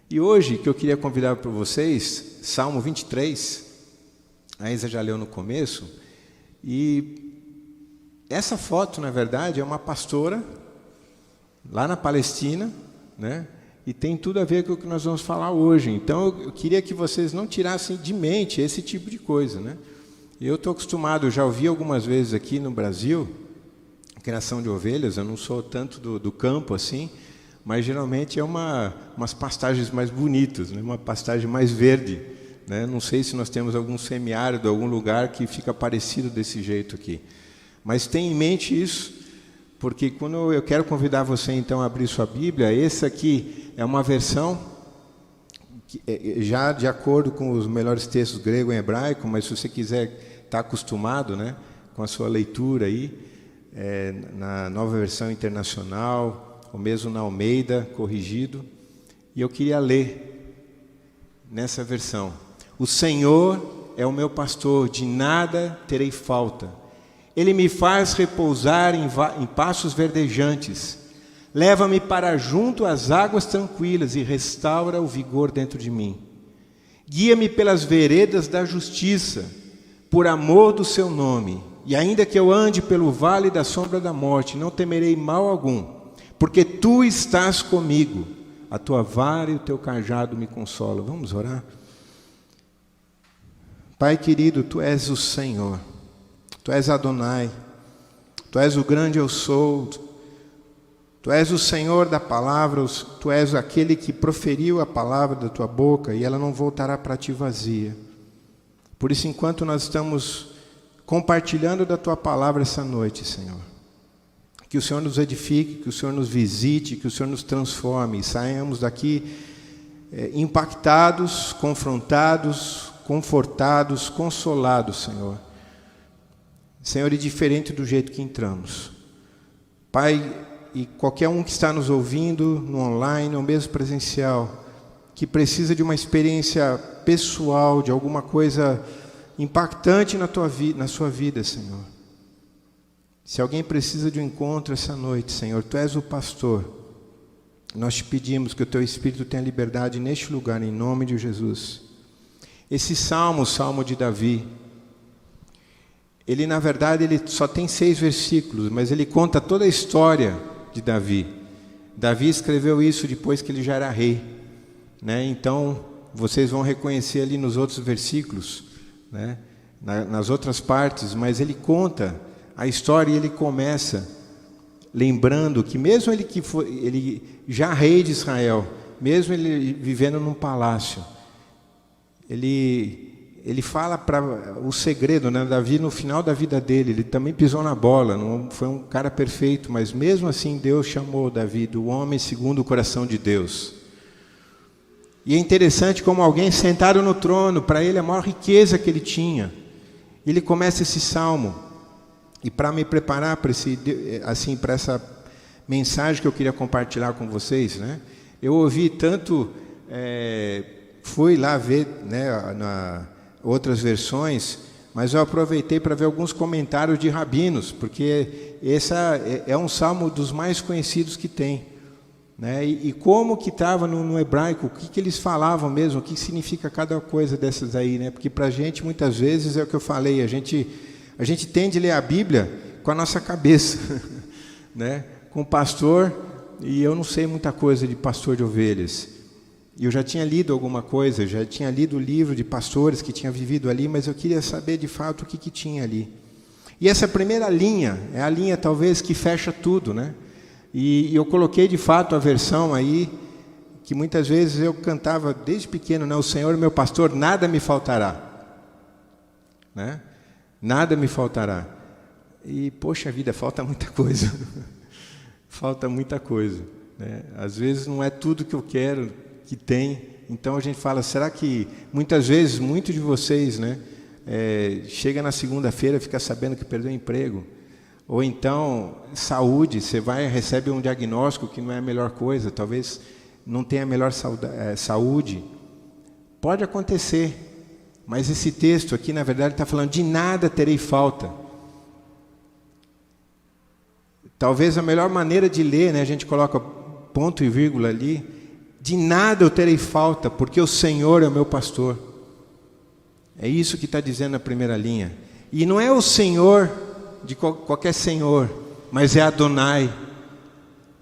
E hoje que eu queria convidar para vocês, Salmo 23, a Isa já leu no começo, e essa foto, na verdade, é uma pastora lá na Palestina, né? E tem tudo a ver com o que nós vamos falar hoje. Então eu queria que vocês não tirassem de mente esse tipo de coisa, né? Eu estou acostumado, já ouvi algumas vezes aqui no Brasil, criação de ovelhas, eu não sou tanto do campo assim, mas geralmente é umas pastagens mais bonitas, né? Uma pastagem mais verde, né? Não sei se nós temos algum semiárido, algum lugar que fica parecido desse jeito aqui. Mas tenha em mente isso, porque quando eu quero convidar você então a abrir sua Bíblia, esse aqui é uma versão que, já de acordo com os melhores textos grego e hebraico, mas se você quiser estar acostumado, né, com a sua leitura aí, na Nova Versão Internacional, ou mesmo na Almeida, corrigido, e eu queria ler nessa versão: o Senhor é o meu pastor, de nada terei falta. Ele me faz repousar em pastos verdejantes, leva-me para junto às águas tranquilas e restaura o vigor dentro de mim. Guia-me pelas veredas da justiça, por amor do seu nome. E ainda que eu ande pelo vale da sombra da morte, não temerei mal algum, porque tu estás comigo, a tua vara e o teu cajado me consolam. Vamos orar? Pai querido, tu és o Senhor, tu és Adonai, tu és o grande eu sou, tu és o Senhor da palavra, tu és aquele que proferiu a palavra da tua boca e ela não voltará para ti vazia. Por isso, enquanto nós estamos compartilhando da tua palavra essa noite, Senhor, que o Senhor nos edifique, que o Senhor nos visite, que o Senhor nos transforme e saiamos daqui impactados, confrontados, confortados, consolados, Senhor. Senhor, e diferente do jeito que entramos. Pai, e qualquer um que está nos ouvindo, no online ou mesmo presencial, que precisa de uma experiência pessoal, de alguma coisa impactante na sua vida, Senhor. Se alguém precisa de um encontro essa noite, Senhor, tu és o pastor. Nós te pedimos que o teu Espírito tenha liberdade neste lugar, em nome de Jesus. Esse salmo, o Salmo de Davi, ele na verdade ele só tem 6 versículos, mas ele conta toda a história de Davi. Davi escreveu isso depois que ele já era rei, né? Então vocês vão reconhecer ali nos outros versículos, né? Nas outras partes, mas ele conta a história e ele começa lembrando que mesmo ele já rei de Israel, mesmo ele vivendo num palácio, ele fala para o segredo, né? Davi, no final da vida dele, ele também pisou na bola, não foi um cara perfeito, mas mesmo assim Deus chamou Davi do homem segundo o coração de Deus. E é interessante como alguém sentado no trono, para ele a maior riqueza que ele tinha. Ele começa esse salmo, e para me preparar para essa mensagem que eu queria compartilhar com vocês, né? Eu ouvi tanto, fui lá ver, né, outras versões, mas eu aproveitei para ver alguns comentários de rabinos, porque esse é um salmo dos mais conhecidos que tem, né? E como que estava no hebraico, o que eles falavam mesmo, o que significa cada coisa dessas aí, né? Porque para a gente, muitas vezes, é o que eu falei, a gente tende a ler a Bíblia com a nossa cabeça, né? Com pastor, e eu não sei muita coisa de pastor de ovelhas. E eu já tinha lido alguma coisa, já tinha lido o livro de pastores que tinham vivido ali, mas eu queria saber de fato o que tinha ali. E essa primeira linha, é a linha talvez que fecha tudo, né? E eu coloquei de fato a versão aí, que muitas vezes eu cantava desde pequeno, né? O Senhor é meu pastor, nada me faltará, né? Nada me faltará. E, poxa vida, falta muita coisa. Falta muita coisa, né? Às vezes não é tudo que eu quero que tem. Então a gente fala, será que muitas vezes, muitos de vocês, né, chega na segunda-feira, fica sabendo que perdeu o emprego, ou então saúde, você vai e recebe um diagnóstico que não é a melhor coisa, talvez não tenha a melhor saúde. Pode acontecer, mas esse texto aqui, na verdade, está falando de nada terei falta. Talvez a melhor maneira de ler, né, a gente coloca ponto e vírgula ali, De nada eu terei falta, porque o Senhor é o meu pastor. É isso que está dizendo na primeira linha. E não é o Senhor de qualquer Senhor, mas é Adonai,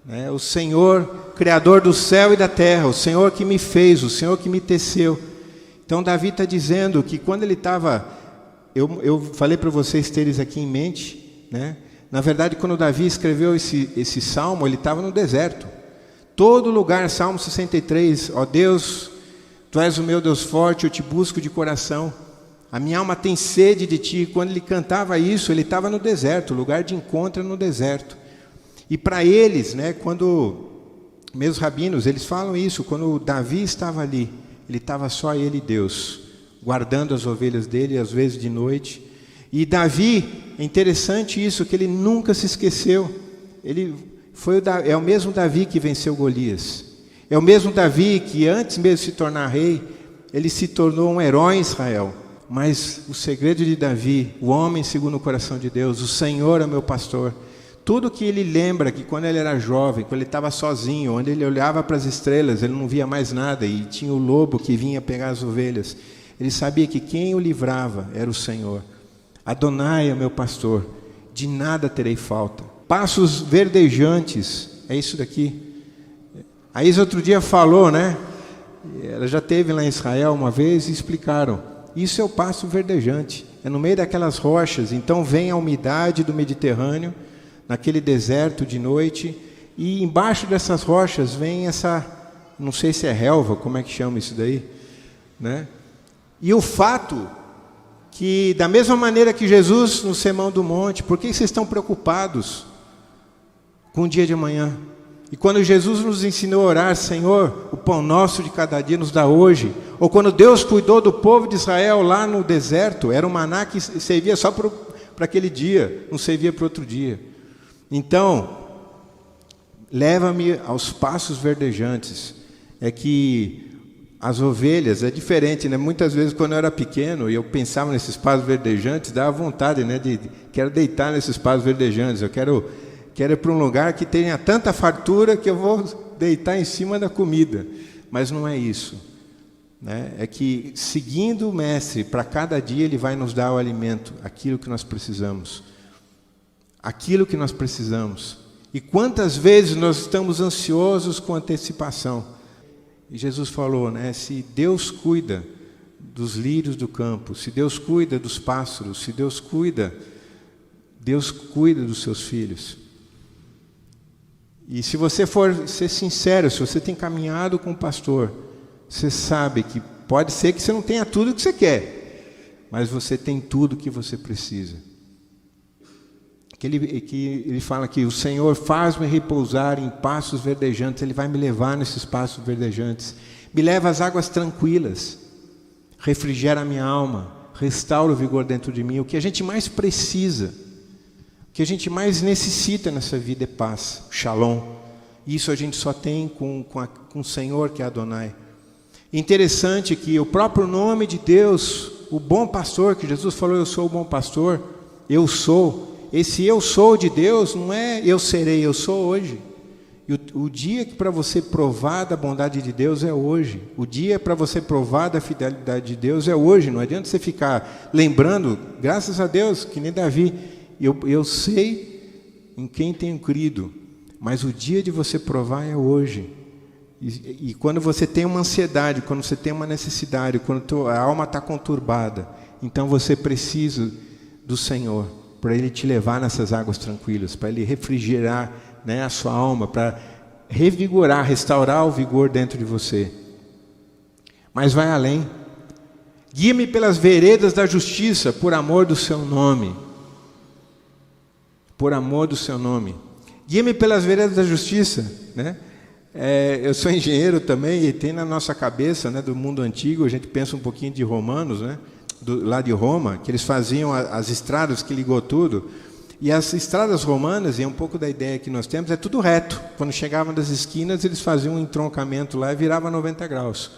né? O Senhor, Criador do céu e da terra, o Senhor que me fez, o Senhor que me teceu. Então Davi está dizendo que quando ele estava, eu falei para vocês terem isso aqui em mente, né? Na verdade, quando Davi escreveu esse salmo, ele estava no deserto. Todo lugar, Salmo 63, ó Deus, Tu és o meu Deus forte, eu te busco de coração. A minha alma tem sede de Ti. Quando ele cantava isso, ele estava no deserto, o lugar de encontro é no deserto. E para eles, né, quando, meus rabinos, eles falam isso, quando Davi estava ali, ele estava só ele e Deus, guardando as ovelhas dele, às vezes de noite. E Davi, é interessante isso, que ele nunca se esqueceu. É o mesmo Davi que venceu Golias. É o mesmo Davi que antes mesmo de se tornar rei, ele se tornou um herói em Israel. Mas o segredo de Davi, o homem segundo o coração de Deus, o Senhor é meu pastor. Tudo que ele lembra que quando ele era jovem, quando ele estava sozinho, onde ele olhava para as estrelas, ele não via mais nada e tinha o lobo que vinha pegar as ovelhas. Ele sabia que quem o livrava era o Senhor. Adonai é meu pastor, de nada terei falta. Passos verdejantes, é isso daqui. A Isa outro dia falou, né? Ela já esteve lá em Israel uma vez e explicaram. Isso é o passo verdejante, é no meio daquelas rochas. Então vem a umidade do Mediterrâneo, naquele deserto de noite, e embaixo dessas rochas vem essa, não sei se é relva, como é que chama isso daí, né? E o fato que, da mesma maneira que Jesus no Sermão do Monte, por que vocês estão preocupados com o dia de amanhã? E quando Jesus nos ensinou a orar, Senhor, o pão nosso de cada dia nos dá hoje, ou quando Deus cuidou do povo de Israel lá no deserto, era um maná que servia só para aquele dia, não servia para outro dia. Então, leva-me aos passos verdejantes. É que as ovelhas, é diferente, né? Muitas vezes quando eu era pequeno e eu pensava nesses passos verdejantes, dava vontade, né? Quero deitar nesses passos verdejantes, eu quero ir para um lugar que tenha tanta fartura que eu vou deitar em cima da comida. Mas não é isso, né? É que seguindo o Mestre, para cada dia Ele vai nos dar o alimento, aquilo que nós precisamos. Aquilo que nós precisamos. E quantas vezes nós estamos ansiosos com antecipação. E Jesus falou, né? Se Deus cuida dos lírios do campo, se Deus cuida dos pássaros, se Deus cuida dos seus filhos. E se você for ser sincero, se você tem caminhado com o pastor, você sabe que pode ser que você não tenha tudo o que você quer, mas você tem tudo o que você precisa. Que ele fala que o Senhor faz-me repousar em pastos verdejantes, Ele vai me levar nesses pastos verdejantes, me leva às águas tranquilas, refrigera a minha alma, restaura o vigor dentro de mim. O que a gente mais precisa, o que a gente mais necessita nessa vida é paz, shalom. Isso a gente só tem com o Senhor, que é Adonai. Interessante que o próprio nome de Deus, o bom pastor, que Jesus falou, eu sou o bom pastor, eu sou. Esse eu sou de Deus não é eu serei, eu sou hoje. E o dia que para você provar da bondade de Deus é hoje. O dia para você provar da fidelidade de Deus é hoje. Não adianta você ficar lembrando, graças a Deus, que nem Davi, eu sei em quem tenho crido, mas o dia de você provar é hoje. E quando você tem uma ansiedade, quando você tem uma necessidade, quando a alma está conturbada, então você precisa do Senhor, para Ele te levar nessas águas tranquilas, para Ele refrigerar, né, a sua alma, para revigorar, restaurar o vigor dentro de você. Mas vai além. Guia-me pelas veredas da justiça, por amor do seu nome. Por amor do seu nome. Guia-me pelas veredas da justiça, né? Eu sou engenheiro também, e tem na nossa cabeça, né, do mundo antigo, a gente pensa um pouquinho de romanos, né? Lá de Roma, que eles faziam as estradas que ligou tudo, e as estradas romanas, e é um pouco da ideia que nós temos, é tudo reto. Quando chegavam das esquinas, eles faziam um entroncamento lá e virava 90 graus.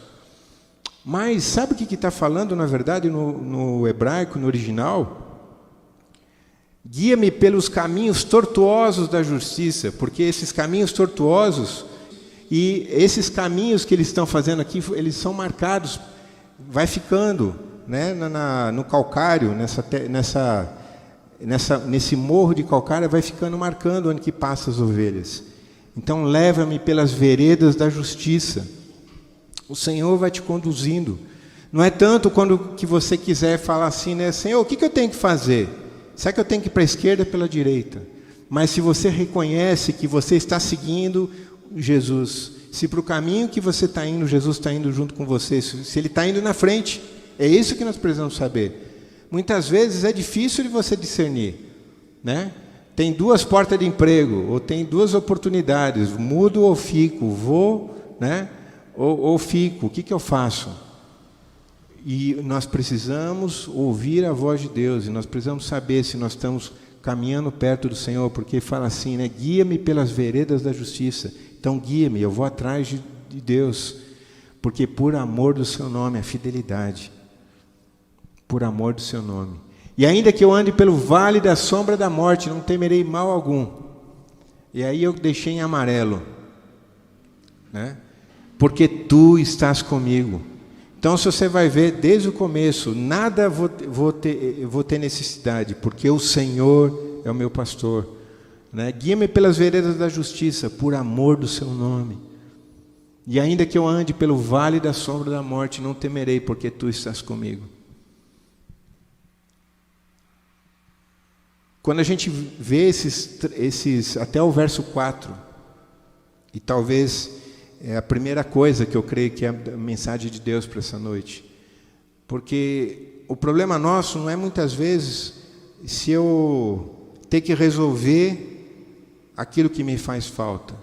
Mas sabe o que está falando, na verdade, no hebraico, no original? Guia-me pelos caminhos tortuosos da justiça, porque esses caminhos tortuosos, E esses caminhos que eles estão fazendo aqui, eles são marcados, vai ficando, né, no calcário, nesse morro de calcário, vai ficando marcando onde que passa as ovelhas. Então leva-me pelas veredas da justiça. O Senhor vai te conduzindo. Não é tanto quando que você quiser falar assim, né, Senhor, o que eu tenho que fazer? Será que eu tenho que ir para a esquerda ou pela direita? Mas se você reconhece que você está seguindo Jesus, se para o caminho que você está indo, Jesus está indo junto com você, se Ele está indo na frente, é isso que nós precisamos saber. Muitas vezes é difícil de você discernir, né? Tem 2 portas de emprego, ou tem 2 oportunidades, mudo ou fico, vou, né? Ou fico, o que eu faço? E nós precisamos ouvir a voz de Deus, e nós precisamos saber se nós estamos caminhando perto do Senhor, porque fala assim, né? Guia-me pelas veredas da justiça. Então guia-me, eu vou atrás de Deus, porque por amor do seu nome, a fidelidade, por amor do seu nome. E ainda que eu ande pelo vale da sombra da morte, não temerei mal algum. E aí eu deixei em amarelo, né? Porque tu estás comigo. Então, se você vai ver desde o começo, nada vou ter necessidade, porque o Senhor é o meu pastor, né? Guia-me pelas veredas da justiça, por amor do seu nome. E ainda que eu ande pelo vale da sombra da morte, não temerei, porque tu estás comigo. Quando a gente vê esses até o verso 4, e talvez é a primeira coisa que eu creio que é a mensagem de Deus para essa noite. Porque o problema nosso não é muitas vezes se eu ter que resolver aquilo que me faz falta.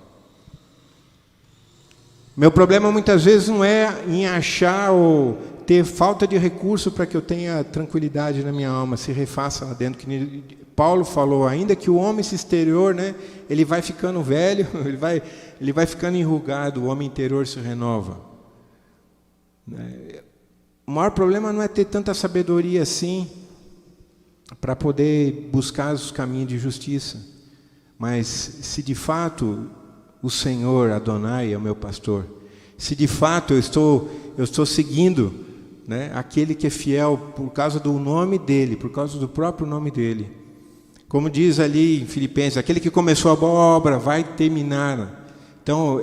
Meu problema muitas vezes não é em achar ou ter falta de recurso para que eu tenha tranquilidade na minha alma, se refaça lá dentro. Que Paulo falou, ainda que o homem esse exterior, né, ele vai ficando velho, ele vai ficando enrugado, o homem interior se renova. O maior problema não é ter tanta sabedoria assim para poder buscar os caminhos de justiça, mas se de fato o Senhor Adonai é o meu pastor, se de fato eu estou seguindo, né, aquele que é fiel por causa do nome dele, por causa do próprio nome dele. Como diz ali em Filipenses, aquele que começou a boa obra vai terminar. Então,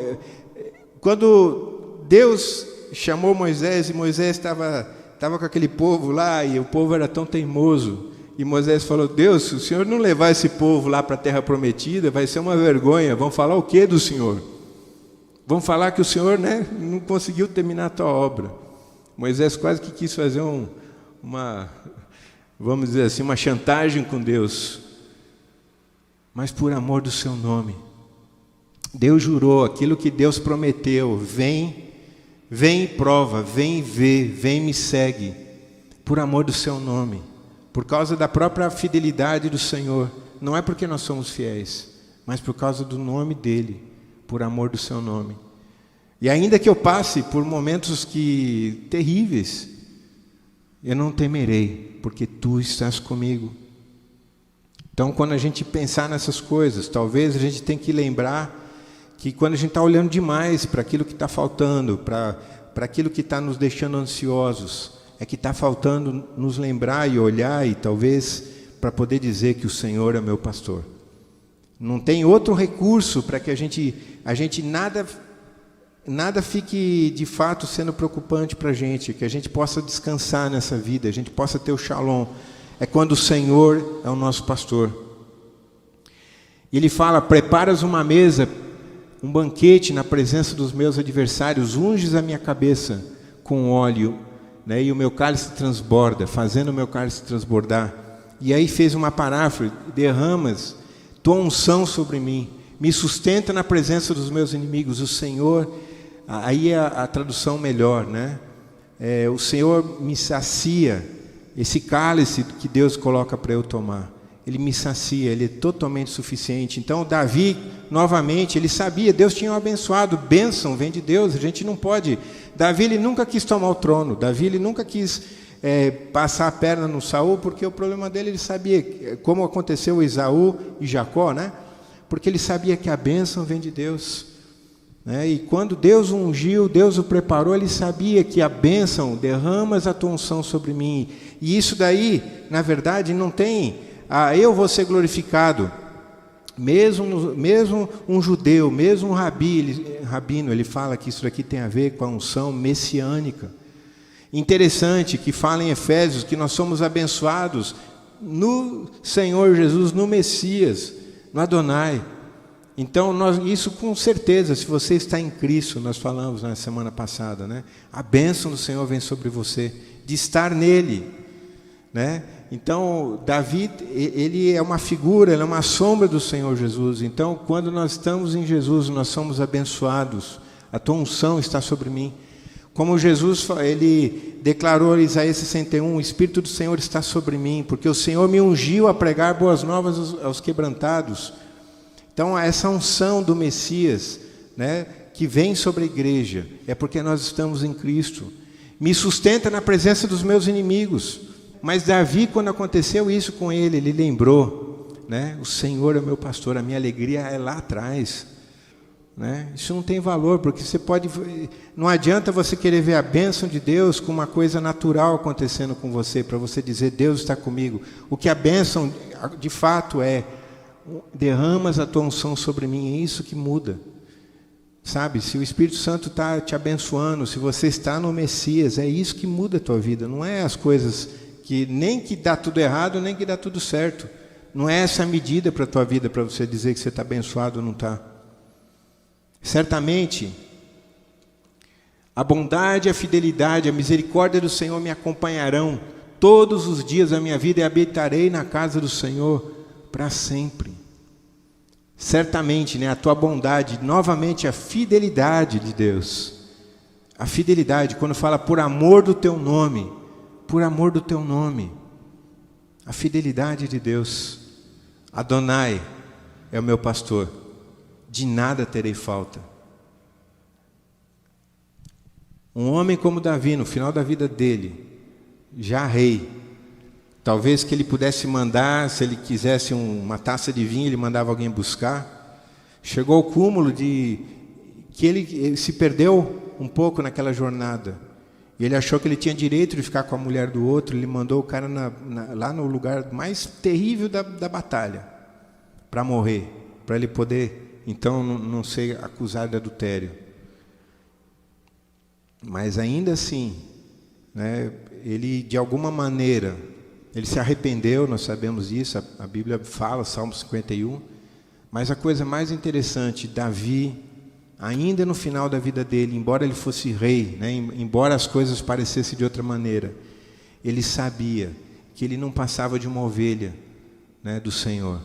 quando Deus chamou Moisés, e Moisés estava com aquele povo lá, e o povo era tão teimoso, e Moisés falou, Deus, se o Senhor não levar esse povo lá para a terra prometida, vai ser uma vergonha, vão falar o que do Senhor? Vão falar que o Senhor, né, não conseguiu terminar a tua obra. Moisés quase que quis fazer vamos dizer assim, uma chantagem com Deus. Mas por amor do seu nome, Deus jurou aquilo que Deus prometeu, vem e prova, vem ver, vem me segue, por amor do seu nome, por causa da própria fidelidade do Senhor, não é porque nós somos fiéis, mas por causa do nome dele, por amor do seu nome. E ainda que eu passe por momentos terríveis, eu não temerei, porque tu estás comigo. Então, quando a gente pensar nessas coisas, talvez a gente tenha que lembrar que quando a gente está olhando demais para aquilo que está faltando, para aquilo que está nos deixando ansiosos, é que está faltando nos lembrar e olhar, e talvez para poder dizer que o Senhor é meu pastor. Não tem outro recurso para que a gente nada fique de fato sendo preocupante para a gente, que a gente possa descansar nessa vida, a gente possa ter o shalom. É quando o Senhor é o nosso pastor. E Ele fala, preparas uma mesa, um banquete na presença dos meus adversários, unges a minha cabeça com óleo, né, e o meu cálice transborda, fazendo o meu cálice transbordar. E aí fez uma paráfrase, derramas tua unção sobre mim, me sustenta na presença dos meus inimigos. O Senhor, aí é a tradução melhor, né? O Senhor me sacia. Esse cálice que Deus coloca para eu tomar, Ele me sacia, Ele é totalmente suficiente. Então Davi, novamente, ele sabia, Deus tinha o abençoado, bênção vem de Deus, a gente não pode. Davi, ele nunca quis tomar o trono, Davi, ele nunca quis passar a perna no Saul, porque o problema dele, ele sabia, como aconteceu Esaú e Jacó, né? Porque ele sabia que a bênção vem de Deus. né? E quando Deus o ungiu, Deus o preparou, ele sabia que a bênção, derramas a tua unção sobre mim. E isso daí, na verdade, não tem, eu vou ser glorificado. Mesmo um judeu, mesmo um rabino, ele fala que isso daqui tem a ver com a unção messiânica. Interessante que fala em Efésios que nós somos abençoados no Senhor Jesus, no Messias, no Adonai. Então, isso com certeza, se você está em Cristo, nós falamos na semana passada, né? A bênção do Senhor vem sobre você, de estar nele, né? Então, Davi, ele é uma figura, ele é uma sombra do Senhor Jesus. Então, quando nós estamos em Jesus, nós somos abençoados. A tua unção está sobre mim. Como Jesus, ele declarou em Isaías 61, o Espírito do Senhor está sobre mim, porque o Senhor me ungiu a pregar boas novas aos quebrantados. Então, essa unção do Messias, né, que vem sobre a igreja, é porque nós estamos em Cristo. Me sustenta na presença dos meus inimigos. Mas Davi, quando aconteceu isso com ele, ele lembrou, né? O Senhor é meu pastor, a minha alegria é lá atrás, né? Isso não tem valor, porque não adianta você querer ver a bênção de Deus com uma coisa natural acontecendo com você, para você dizer, Deus está comigo. O que a bênção de fato é, derramas a tua unção sobre mim, é isso que muda. Sabe, se o Espírito Santo está te abençoando, se você está no Messias, é isso que muda a tua vida, não é as coisas que nem que dá tudo errado, nem que dá tudo certo. Não é essa a medida para a tua vida, para você dizer que você está abençoado ou não está. Certamente, a bondade, a fidelidade, a misericórdia do Senhor me acompanharão todos os dias da minha vida e habitarei na casa do Senhor para sempre. Certamente, né, a tua bondade, novamente a fidelidade de Deus. A fidelidade, quando fala por amor do teu nome, por amor do teu nome, a fidelidade de Deus. Adonai é o meu pastor, de nada terei falta. Um homem como Davi, no final da vida dele, já rei, talvez que ele pudesse mandar, se ele quisesse uma taça de vinho, ele mandava alguém buscar. Chegou ao cúmulo de que ele se perdeu um pouco naquela jornada. E ele achou que ele tinha direito de ficar com a mulher do outro. Ele mandou o cara lá no lugar mais terrível da batalha, para morrer, para ele poder, então, não ser acusado de adultério. Mas ainda assim, né, ele, de alguma maneira, ele se arrependeu, nós sabemos disso, a Bíblia fala, Salmo 51. Mas a coisa mais interessante, Davi, ainda no final da vida dele, embora ele fosse rei, né, embora as coisas parecessem de outra maneira, ele sabia que ele não passava de uma ovelha, né, do Senhor.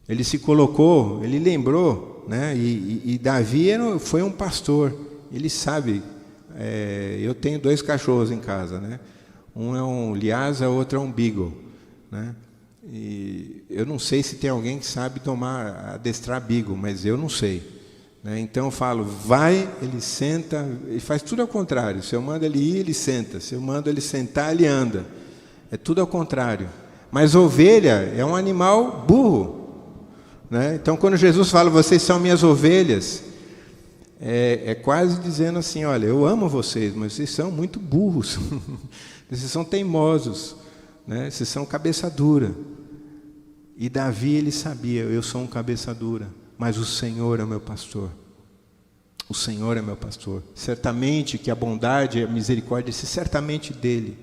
Ele se colocou, ele lembrou, né, e Davi foi um pastor. Ele sabe, eu tenho 2 cachorros em casa, né? Um é um Lhasa, o outro é um Beagle, né? E eu não sei se tem alguém que sabe adestrar Beagle, mas eu não sei. Então eu falo, vai, ele senta, ele faz tudo ao contrário. Se eu mando ele ir, ele senta. Se eu mando ele sentar, ele anda. É tudo ao contrário. Mas ovelha é um animal burro, né? Então quando Jesus fala, vocês são minhas ovelhas, é quase dizendo assim, olha, eu amo vocês, mas vocês são muito burros. Vocês são teimosos, né? Vocês são cabeça dura. E Davi, ele sabia, eu sou um cabeça dura, mas o Senhor é meu pastor. O Senhor é meu pastor. Certamente que a bondade e a misericórdia, esse certamente dele.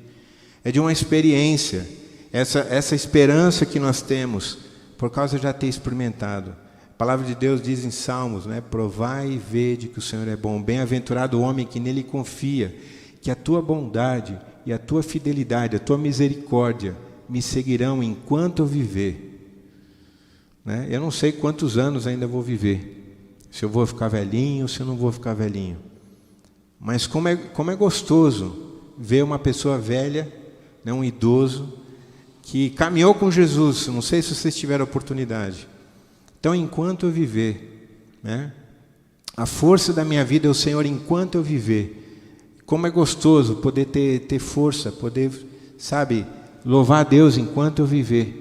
É de uma experiência. Essa esperança que nós temos, por causa de já ter experimentado. A palavra de Deus diz em Salmos, né? Provai e vede que o Senhor é bom. Bem-aventurado o homem que nele confia, que a tua bondade e a tua fidelidade, a tua misericórdia me seguirão enquanto eu viver. Né? Eu não sei quantos anos ainda vou viver, se eu vou ficar velhinho ou se eu não vou ficar velhinho. Mas como é gostoso ver uma pessoa velha, né, um idoso, que caminhou com Jesus. Não sei se vocês tiveram oportunidade. Então, enquanto eu viver, né, a força da minha vida é o Senhor enquanto eu viver. Como é gostoso poder ter força, poder, sabe, louvar a Deus enquanto eu viver.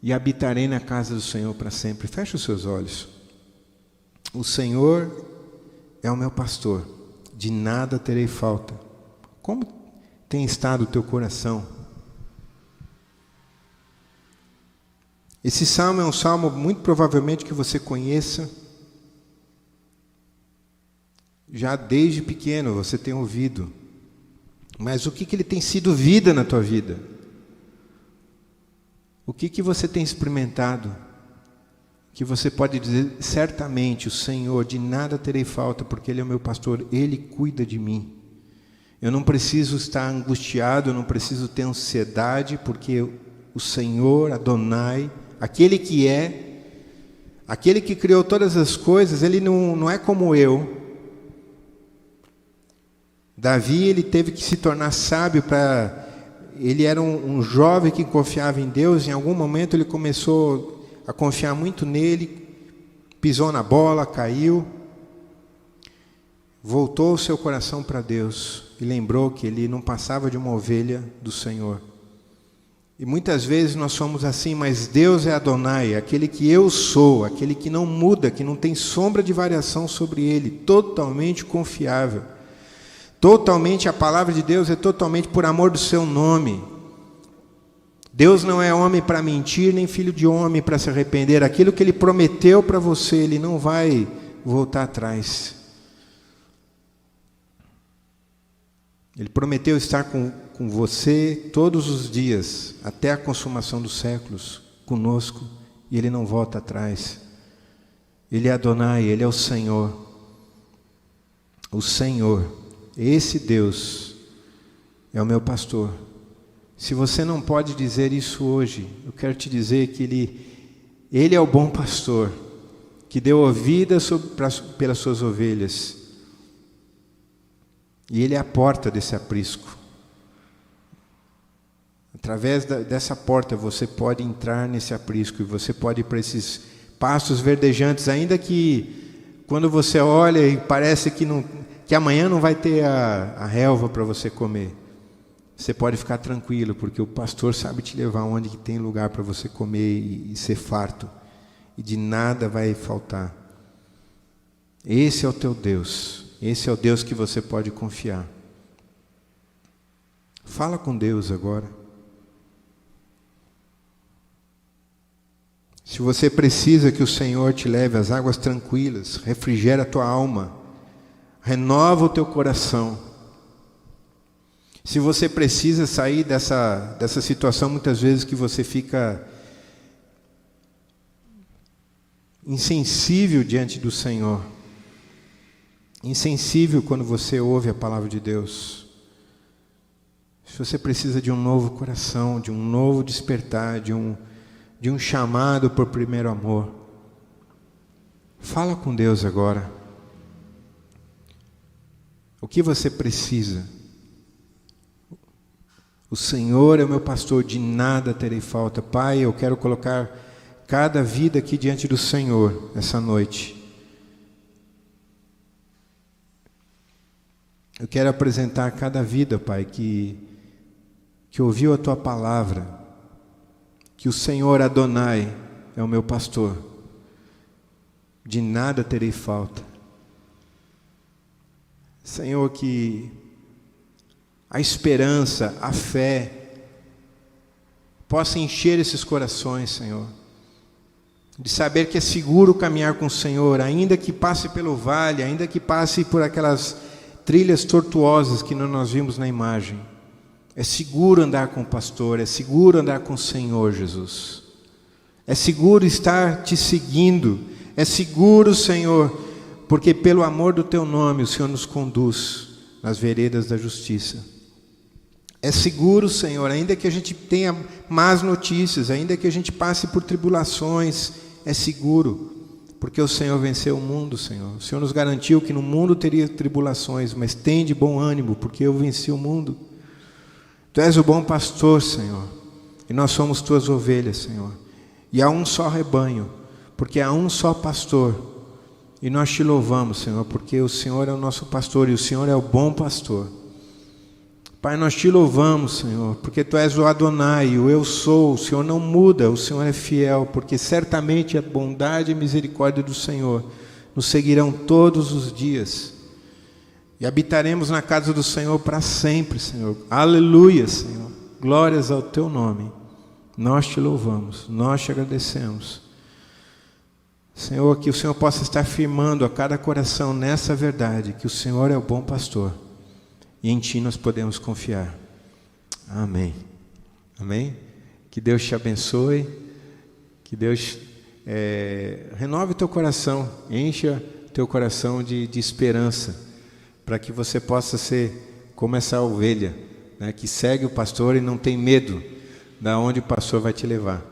E habitarei na casa do Senhor para sempre. Feche os seus olhos. O Senhor é o meu pastor, de nada terei falta. Como tem estado o teu coração? Esse salmo é um salmo muito provavelmente que você conheça. Já desde pequeno você tem ouvido. Mas o que ele tem sido vida na tua vida? O que você tem experimentado? Que você pode dizer, certamente, o Senhor, de nada terei falta, porque Ele é o meu pastor, Ele cuida de mim. Eu não preciso estar angustiado, eu não preciso ter ansiedade, porque o Senhor, Adonai, aquele que criou todas as coisas, Ele não é como eu. Davi, ele teve que se tornar sábio ele era um jovem que confiava em Deus. Em algum momento ele começou a confiar muito nele, pisou na bola, caiu, voltou o seu coração para Deus e lembrou que ele não passava de uma ovelha do Senhor. E muitas vezes nós somos assim, mas Deus é Adonai, aquele que eu sou, aquele que não muda, que não tem sombra de variação sobre ele, totalmente confiável. Totalmente, a palavra de Deus é totalmente por amor do seu nome. Deus não é homem para mentir, nem filho de homem para se arrepender. Aquilo que Ele prometeu para você, Ele não vai voltar atrás. Ele prometeu estar com você todos os dias, até a consumação dos séculos, conosco, e Ele não volta atrás. Ele é Adonai, Ele é o Senhor. O Senhor. Esse Deus é o meu pastor. Se você não pode dizer isso hoje, eu quero te dizer que Ele é o bom pastor, que deu a vida pelas suas ovelhas. E Ele é a porta desse aprisco. Através dessa porta você pode entrar nesse aprisco e você pode ir para esses pastos verdejantes, ainda que quando você olha e parece que amanhã não vai ter a relva para você comer. Você pode ficar tranquilo, porque o pastor sabe te levar onde que tem lugar para você comer e ser farto. E de nada vai faltar. Esse é o teu Deus. Esse é o Deus que você pode confiar. Fala com Deus agora. Se você precisa que o Senhor te leve às águas tranquilas, refrigera a tua alma, renova o teu coração. Se você precisa sair dessa situação, muitas vezes que você fica insensível diante do Senhor, insensível quando você ouve a palavra de Deus. Se você precisa de um novo coração, de um novo despertar, de um chamado por primeiro amor, fala com Deus agora. O que você precisa? O Senhor é o meu pastor, de nada terei falta. Pai, eu quero colocar cada vida aqui diante do Senhor essa noite. Eu quero apresentar cada vida, Pai, que ouviu a Tua palavra, que o Senhor Adonai é o meu pastor, de nada terei falta. Senhor, que a esperança, a fé possa encher esses corações, Senhor, de saber que é seguro caminhar com o Senhor, ainda que passe pelo vale, ainda que passe por aquelas trilhas tortuosas que nós vimos na imagem. É seguro andar com o pastor, é seguro andar com o Senhor Jesus. É seguro estar te seguindo, é seguro, Senhor, porque pelo amor do Teu nome o Senhor nos conduz nas veredas da justiça. É seguro, Senhor, ainda que a gente tenha más notícias, ainda que a gente passe por tribulações, é seguro, porque o Senhor venceu o mundo, Senhor. O Senhor nos garantiu que no mundo teria tribulações, mas tem de bom ânimo, porque eu venci o mundo. Tu és o bom pastor, Senhor, e nós somos Tuas ovelhas, Senhor. E há um só rebanho, porque há um só pastor. E nós Te louvamos, Senhor, porque o Senhor é o nosso pastor e o Senhor é o bom pastor. Pai, nós Te louvamos, Senhor, porque Tu és o Adonai, o Eu Sou. O Senhor não muda, o Senhor é fiel, porque certamente a bondade e a misericórdia do Senhor nos seguirão todos os dias. E habitaremos na casa do Senhor para sempre, Senhor. Aleluia, Senhor. Glórias ao teu nome. Nós te louvamos, nós te agradecemos. Senhor, que o Senhor possa estar firmando a cada coração nessa verdade, que o Senhor é o bom pastor. E em Ti nós podemos confiar. Amém. Amém? Que Deus te abençoe. Que Deus renove o teu coração. Encha teu coração de esperança. Para que você possa ser como essa ovelha, né, que segue o pastor e não tem medo de onde o pastor vai te levar.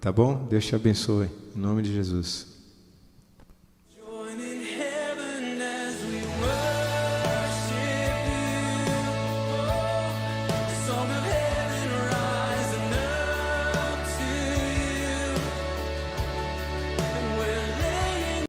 Tá bom? Deus te abençoe. Em nome de Jesus.